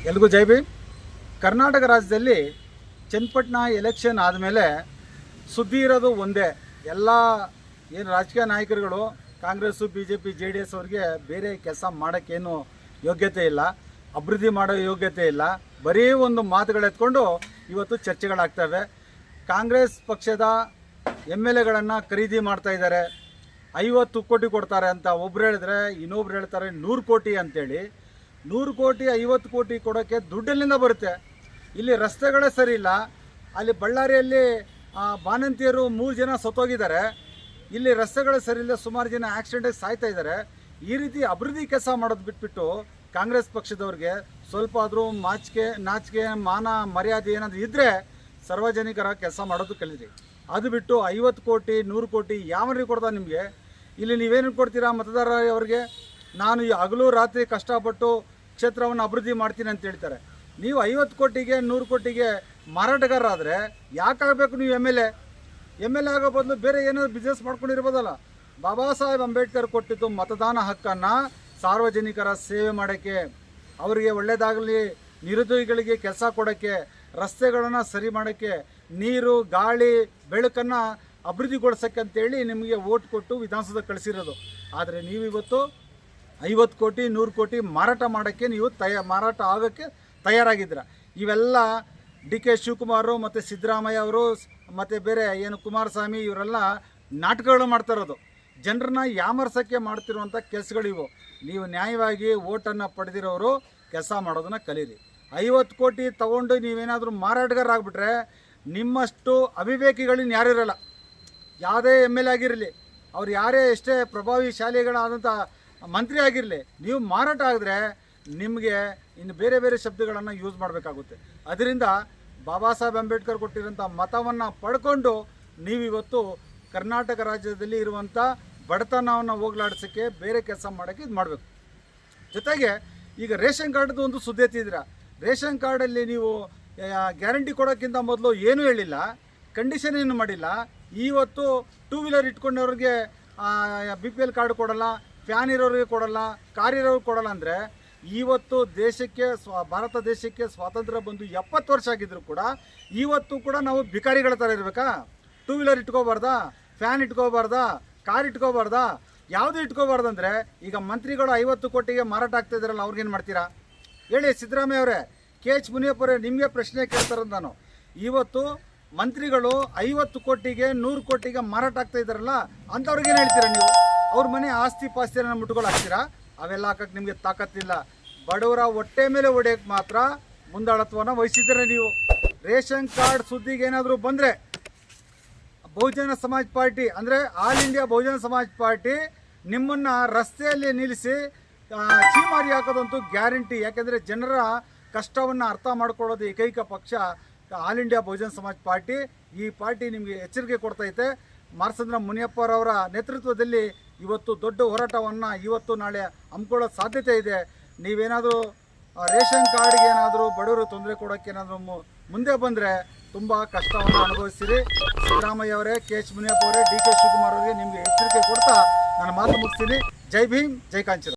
ಎಲ್ರಿಗೂ ಜೈ ಭೀಮ್. ಕರ್ನಾಟಕ ರಾಜ್ಯದಲ್ಲಿ ಚನ್ನಪಟ್ಟಣ ಎಲೆಕ್ಷನ್ ಆದಮೇಲೆ ಸುದ್ದಿ ಇರೋದು ಒಂದೇ. ಎಲ್ಲ ಏನು ರಾಜಕೀಯ ನಾಯಕರುಗಳು ಕಾಂಗ್ರೆಸ್ಸು BJP JDS ಅವ್ರಿಗೆ ಬೇರೆ ಕೆಲಸ ಮಾಡೋಕ್ಕೇನು ಯೋಗ್ಯತೆ ಇಲ್ಲ, ಅಭಿವೃದ್ಧಿ ಮಾಡೋ ಯೋಗ್ಯತೆ ಇಲ್ಲ. ಬರೀ ಒಂದು ಮಾತುಗಳೆತ್ಕೊಂಡು ಇವತ್ತು ಚರ್ಚೆಗಳಾಗ್ತವೆ. ಕಾಂಗ್ರೆಸ್ ಪಕ್ಷದ MLAಗಳನ್ನು ಖರೀದಿ ಮಾಡ್ತಾ ಇದ್ದಾರೆ, 50 ಕೋಟಿ ಕೊಡ್ತಾರೆ ಅಂತ ಒಬ್ರು ಹೇಳಿದ್ರೆ ಇನ್ನೊಬ್ರು ಹೇಳ್ತಾರೆ 100 ಕೋಟಿ ಅಂತೇಳಿ. 100 ಕೋಟಿ 50 ಕೋಟಿ ಕೊಡೋಕ್ಕೆ ದುಡ್ಡಲ್ಲಿಂದ ಬರುತ್ತೆ? ಇಲ್ಲಿ ರಸ್ತೆಗಳೇ ಸರಿ ಇಲ್ಲ. ಅಲ್ಲಿ ಬಳ್ಳಾರಿಯಲ್ಲಿ ಬಾಣಂತಿಯರು 3 ಜನ ಸತ್ತೋಗಿದ್ದಾರೆ. ಇಲ್ಲಿ ರಸ್ತೆಗಳೇ ಸರಿ ಇಲ್ಲ, ಸುಮಾರು ಜನ ಆಕ್ಸಿಡೆಂಟಾಗಿ ಸಾಯ್ತಾ ಇದ್ದಾರೆ. ಈ ರೀತಿ ಅಭಿವೃದ್ಧಿ ಕೆಲಸ ಮಾಡೋದು ಬಿಟ್ಬಿಟ್ಟು ಕಾಂಗ್ರೆಸ್ ಪಕ್ಷದವ್ರಿಗೆ ಸ್ವಲ್ಪ ಆದರೂ ನಾಚಿಕೆ ಮಾನ ಮರ್ಯಾದೆ ಏನಾದರೂ ಇದ್ದರೆ ಸಾರ್ವಜನಿಕರ ಕೆಲಸ ಮಾಡೋದು ಕಲೀರಿ. ಅದು ಬಿಟ್ಟು 50 ಕೋಟಿ 100 ಕೋಟಿ ಯಾವನಿಗೆ ಕೊಡ್ತಾ ನಿಮಗೆ? ಇಲ್ಲಿ ನೀವೇನು ಕೊಡ್ತೀರಾ ಮತದಾರರಿಗೆ? ನಾನು ಹಗಲು ರಾತ್ರಿ ಕಷ್ಟಪಟ್ಟು ಕ್ಷೇತ್ರವನ್ನು ಅಭಿವೃದ್ಧಿ ಮಾಡ್ತೀನಿ ಅಂತ ಹೇಳ್ತಾರೆ. ನೀವು 50 ಕೋಟಿಗೆ 100 ಕೋಟಿಗೆ ಮಾರಾಟಗಾರರಾದರೆ ಯಾಕಾಗಬೇಕು ನೀವು MLA ಆಗೋ ಬದಲು ಬೇರೆ ಏನಾದರೂ ಬಿಸ್ನೆಸ್ ಮಾಡ್ಕೊಂಡಿರ್ಬೋದಲ್ಲ. ಬಾಬಾ ಸಾಹೇಬ್ ಅಂಬೇಡ್ಕರ್ ಕೊಟ್ಟಿದ್ದು ಮತದಾನ ಹಕ್ಕನ್ನು ಸಾರ್ವಜನಿಕರ ಸೇವೆ ಮಾಡೋಕ್ಕೆ, ಅವರಿಗೆ ಒಳ್ಳೆಯದಾಗಲಿ, ನಿರುದ್ಯೋಗಿಗಳಿಗೆ ಕೆಲಸ ಕೊಡೋಕ್ಕೆ, ರಸ್ತೆಗಳನ್ನು ಸರಿ ಮಾಡೋಕ್ಕೆ, ನೀರು ಗಾಳಿ ಬೆಳಕನ್ನು ಅಭಿವೃದ್ಧಿಗೊಳಿಸೋಕ್ಕೆ ಅಂತೇಳಿ ನಿಮಗೆ ಓಟ್ ಕೊಟ್ಟು ವಿಧಾನಸೌಧ ಕಳಿಸಿರೋದು. ಆದರೆ ನೀವಿವತ್ತು 50 ಕೋಟಿ 100 ಕೋಟಿ ಮಾರಾಟ ಮಾಡೋಕ್ಕೆ ನೀವು ಮಾರಾಟ ಆಗೋಕ್ಕೆ ತಯಾರಾಗಿದ್ದೀರ. ಇವೆಲ್ಲ DK ಶಿವಕುಮಾರು ಮತ್ತು ಸಿದ್ದರಾಮಯ್ಯ ಅವರು ಮತ್ತು ಬೇರೆ ಏನು ಕುಮಾರಸ್ವಾಮಿ ಇವರೆಲ್ಲ ನಾಟಕಗಳು ಮಾಡ್ತಾ ಇರೋದು. ಜನರನ್ನ ಯಾಮರ್ಸೋಕ್ಕೆ ಮಾಡ್ತಿರುವಂಥ ಕೆಲಸಗಳಿವು. ನೀವು ನ್ಯಾಯವಾಗಿ ಓಟನ್ನು ಪಡೆದಿರೋರು ಕೆಲಸ ಮಾಡೋದನ್ನು ಕಲೀರಿ. 50 ಕೋಟಿ ತೊಗೊಂಡು ನೀವೇನಾದರೂ ಮಾರಾಟಗಾರರಾಗ್ಬಿಟ್ರೆ ನಿಮ್ಮಷ್ಟು ಅವಿವೇಕಿಗಳಿನ್ನ ಯಾರೂ ಇರೋಲ್ಲ. ಯಾವುದೇ MLA ಆಗಿರಲಿ, ಅವ್ರು ಯಾರೇ ಎಷ್ಟೇ ಪ್ರಭಾವಿಶಾಲಿಗಳಾದಂಥ ಮಂತ್ರಿ ಆಗಿರಲಿ, ನೀವು ಮಾರಾಟ ಆಗಿದ್ರೆ ನಿಮಗೆ ಇನ್ನು ಬೇರೆ ಬೇರೆ ಶಬ್ದಗಳನ್ನು ಯೂಸ್ ಮಾಡಬೇಕಾಗುತ್ತೆ. ಅದರಿಂದ ಬಾಬಾ ಸಾಹೇಬ್ ಅಂಬೇಡ್ಕರ್ ಕೊಟ್ಟಿರೋಂಥ ಮತವನ್ನು ಪಡ್ಕೊಂಡು ನೀವಿವತ್ತು ಕರ್ನಾಟಕ ರಾಜ್ಯದಲ್ಲಿ ಇರುವಂಥ ಬಡತನವನ್ನು ಹೋಗ್ಲಾಡಿಸೋಕ್ಕೆ ಬೇರೆ ಕೆಲಸ ಮಾಡೋಕ್ಕೆ ಇದು ಮಾಡಬೇಕು. ಜೊತೆಗೆ ಈಗ ರೇಷನ್ ಕಾರ್ಡ್ದು ಒಂದು ಸುದ್ದಿ ಎತ್ತಿದ್ದೀರ. ರೇಷನ್ ಕಾರ್ಡಲ್ಲಿ ನೀವು ಗ್ಯಾರಂಟಿ ಕೊಡೋಕ್ಕಿಂತ ಮೊದಲು ಏನೂ ಹೇಳಿಲ್ಲ, ಕಂಡೀಷನ್ ಏನು ಮಾಡಿಲ್ಲ. ಇವತ್ತು 2 ವೀಲರ್ ಇಟ್ಕೊಂಡವ್ರಿಗೆ BPL ಕಾರ್ಡ್ ಕೊಡಲ್ಲ, ಫ್ಯಾನ್ ಇರೋರಿಗೆ ಕೊಡಲ್ಲ, ಕಾರ್ ಇರೋರಿಗೆ ಕೊಡಲ್ಲ. ಅಂದರೆ ಇವತ್ತು ದೇಶಕ್ಕೆ ಭಾರತ ದೇಶಕ್ಕೆ ಸ್ವಾತಂತ್ರ್ಯ ಬಂದು 70 ವರ್ಷ ಆಗಿದ್ರು ಕೂಡ ಇವತ್ತು ಕೂಡ ನಾವು ಭಿಕಾರಿಗಳ ಥರ ಇರಬೇಕಾ? 2 ವೀಲರ್ ಇಟ್ಕೋಬಾರ್ದಾ, ಫ್ಯಾನ್ ಇಟ್ಕೋಬಾರ್ದಾ, ಕಾರ್ ಇಟ್ಕೋಬಾರ್ದಾ, ಯಾವುದೂ ಇಟ್ಕೋಬಾರ್ದು? ಅಂದರೆ ಈಗ ಮಂತ್ರಿಗಳು 50 ಕೋಟಿಗೆ ಮಾರಾಟ ಆಗ್ತಾ ಇದ್ದಾರಲ್ಲ, ಅವ್ರಿಗೇನು ಮಾಡ್ತೀರಾ ಹೇಳಿ? ಸಿದ್ದರಾಮಯ್ಯ ಅವರೇ, KH ಮುನಿಯಪ್ಪ ಅವರೇ, ನಿಮಗೆ ಪ್ರಶ್ನೆ ಕೇಳ್ತಾರ ನಾನು. ಇವತ್ತು ಮಂತ್ರಿಗಳು 50 ಕೋಟಿಗೆ 100 ಕೋಟಿಗೆ ಮಾರಾಟ ಆಗ್ತಾ ಇದ್ದಾರಲ್ಲ, ಅಂಥವ್ರಿಗೇನು ಹೇಳ್ತೀರಾ ನೀವು? ಅವ್ರ ಮನೆ ಆಸ್ತಿ ಪಾಸ್ತಿಯನ್ನು ಮುಟ್ಕೊಂಡು ಹಾಕ್ತೀರಾ? ಅವೆಲ್ಲ ಹಾಕಕ್ಕೆ ನಿಮಗೆ ತಾಕತ್ತಿಲ್ಲ. ಬಡವರ ಹೊಟ್ಟೆ ಮೇಲೆ ಹೊಡೆಯೋಕ್ಕೆ ಮಾತ್ರ ಮುಂದಾಳತ್ವವನ್ನು ವಹಿಸಿದ್ದೀರ ನೀವು. ರೇಷನ್ ಕಾರ್ಡ್ ಸುದ್ದಿಗೆ ಏನಾದರೂ ಬಂದರೆ ಬಹುಜನ ಸಮಾಜ್ ಪಾರ್ಟಿ ಅಂದರೆ ಆಲ್ ಇಂಡಿಯಾ ಬಹುಜನ ಸಮಾಜ್ ಪಾರ್ಟಿ ನಿಮ್ಮನ್ನು ರಸ್ತೆಯಲ್ಲಿ ನಿಲ್ಲಿಸಿ ಚೀಮಾರಿ ಹಾಕೋದಂತೂ ಗ್ಯಾರಂಟಿ. ಯಾಕೆಂದರೆ ಜನರ ಕಷ್ಟವನ್ನು ಅರ್ಥ ಮಾಡ್ಕೊಳ್ಳೋದು ಏಕೈಕ ಪಕ್ಷ ಆಲ್ ಇಂಡಿಯಾ ಬಹುಜನ ಸಮಾಜ್ ಪಾರ್ಟಿ. ಈ ಪಾರ್ಟಿ ನಿಮಗೆ ಎಚ್ಚರಿಕೆ ಕೊಡ್ತೈತೆ. ಮಾರ್ಸಂದ್ರ ಮುನಿಯಪ್ಪರವರ ನೇತೃತ್ವದಲ್ಲಿ ಇವತ್ತು ದೊಡ್ಡ ಹೋರಾಟವನ್ನು ಇವತ್ತು ನಾಳೆ ಹಮ್ಮಿಕೊಳ್ಳೋ ಸಾಧ್ಯತೆ ಇದೆ. ನೀವೇನಾದರೂ ರೇಷನ್ ಕಾರ್ಡ್ಗೆ ಏನಾದರೂ ಬಡವರು ತೊಂದರೆ ಕೊಡೋಕ್ಕೆ ಏನಾದರೂ ಮುಂದೆ ಬಂದರೆ ತುಂಬ ಕಷ್ಟವನ್ನು ಅನುಭವಿಸ್ತೀರಿ. ಸಿದ್ದರಾಮಯ್ಯ ಅವರೇ, KH ಮುನಿಯಪ್ಪ ಅವರೇ, DK ಶಿವಕುಮಾರ್ ಅವರಿಗೆ ನಿಮಗೆ ಎಚ್ಚರಿಕೆ ಕೊಡ್ತಾ ನಾನು ಮಾತು ಮುಗಿಸ್ತೀನಿ. ಜೈ ಭೀಮ್, ಜೈ ಕಾಂಚನ.